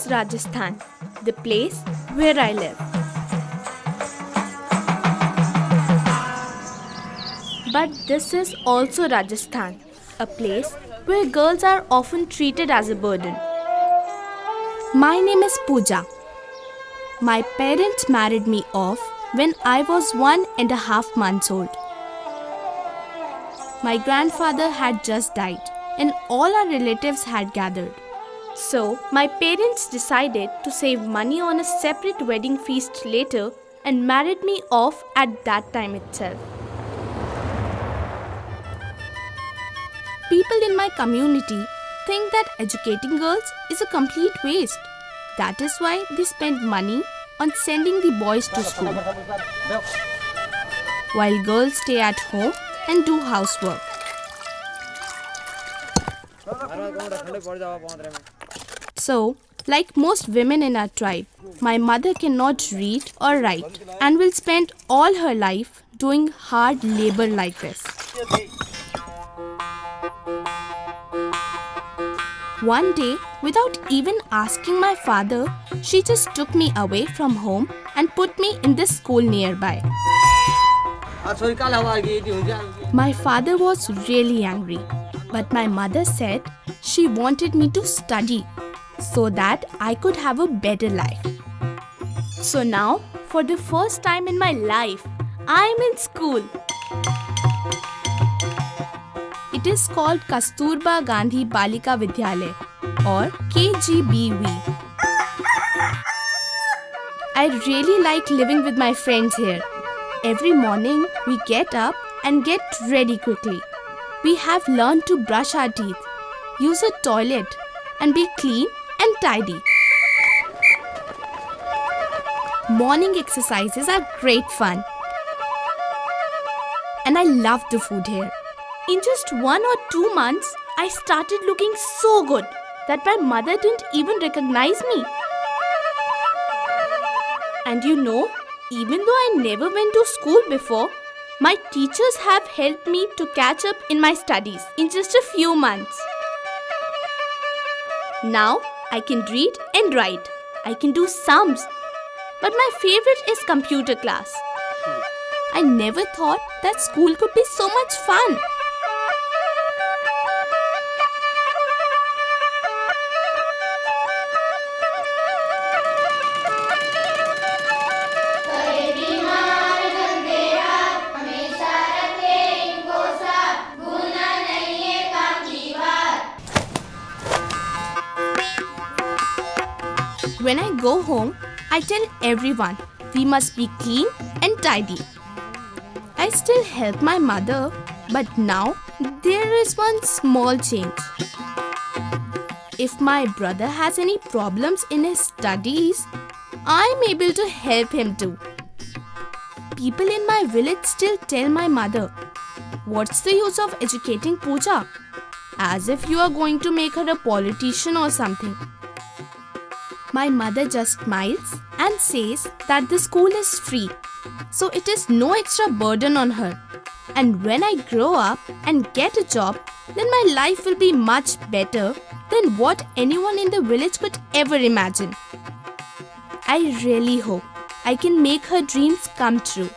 is Rajasthan, the place where I live. But this is also Rajasthan, a place where girls are often treated as a burden. My name is Pooja. My parents married me off when I was 1.5 months old. My grandfather had just died and all our relatives had gathered. So, my parents decided to save money on a separate wedding feast later and married me off at that time itself. People in my community think that educating girls is a complete waste. That is why they spend money on sending the boys to school, while girls stay at home and do housework. So, like most women in our tribe, my mother cannot read or write and will spend all her life doing hard labor like this. One day, without even asking my father, she just took me away from home and put me in this school nearby. My father was really angry, but my mother said she wanted me to study so that I could have a better life. So now, for the first time in my life, I am in school. It is called Kasturba Gandhi Balika Vidyalaya or KGBV. I really like living with my friends here. Every morning we get up and get ready quickly. We have learned to brush our teeth, use a toilet and be clean and tidy. Morning exercises are great fun. And I love the food here. In just 1 or 2 months, I started looking so good that my mother didn't even recognize me. And you know, even though I never went to school before, my teachers have helped me to catch up in my studies in just a few months. Now, I can read and write. I can do sums. But my favorite is computer class. I never thought that school could be so much fun. When I go home, I tell everyone we must be clean and tidy. I still help my mother, but now there is one small change. If my brother has any problems in his studies, I'm able to help him too. People in my village still tell my mother, "What's the use of educating Pooja?" As if you are going to make her a politician or something. My mother just smiles and says that the school is free, so it is no extra burden on her. And when I grow up and get a job, then my life will be much better than what anyone in the village could ever imagine. I really hope I can make her dreams come true.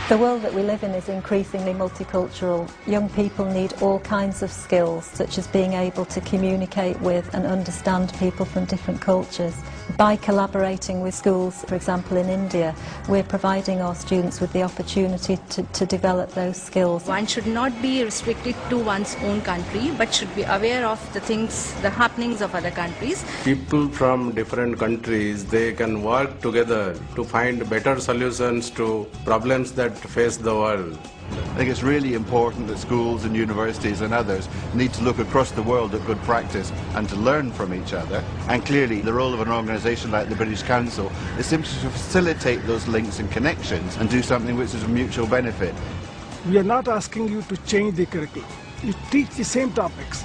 The world that we live in is increasingly multicultural. Young people need all kinds of skills, such as being able to communicate with and understand people from different cultures. By collaborating with schools, for example in India, we're providing our students with the opportunity to develop those skills. One should not be restricted to one's own country, but should be aware of the things, the happenings of other countries. People from different countries, they can work together to find better solutions to problems that face the world. I think it's really important that schools and universities and others need to look across the world at good practice and to learn from each other. And clearly the role of an organisation like the British Council is simply to facilitate those links and connections and do something which is of mutual benefit. We are not asking you to change the curriculum. You teach the same topics,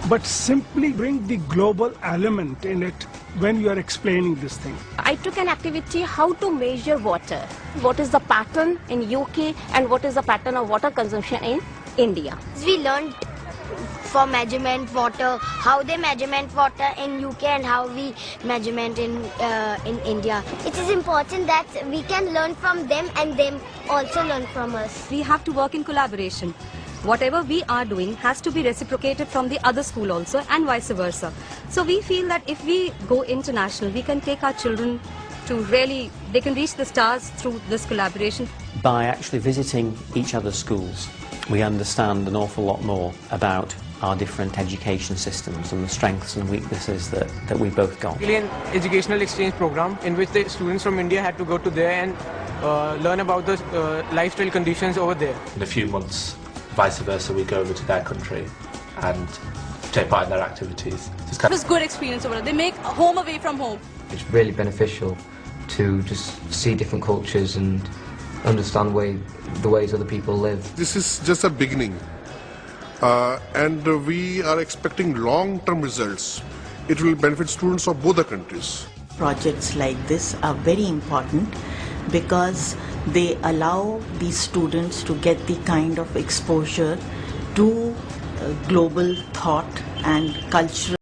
but simply bring the global element in it when you are explaining this thing. I took an activity how to measure water. What is the pattern in UK and what is the pattern of water consumption in India. We learned for measurement water, how they measurement water in UK and how we measurement in India. It is important that we can learn from them and them also learn from us. We have to work in collaboration. Whatever we are doing has to be reciprocated from the other school also and vice versa. So we feel that if we go international, we can take our children to really, they can reach the stars through this collaboration. By actually visiting each other's schools, we understand an awful lot more about our different education systems and the strengths and weaknesses that we both got. Really an educational exchange program in which the students from India had to go to there and learn about the lifestyle conditions over there. In a few months, vice versa, we go over to their country and take part in their activities. It was a good experience over there. They make home away from home. It's really beneficial to just see different cultures and understand the ways other people live. This is just a beginning, and we are expecting long-term results. It will benefit students of both the countries. Projects like this are very important because they allow these students to get the kind of exposure to global thought and cultural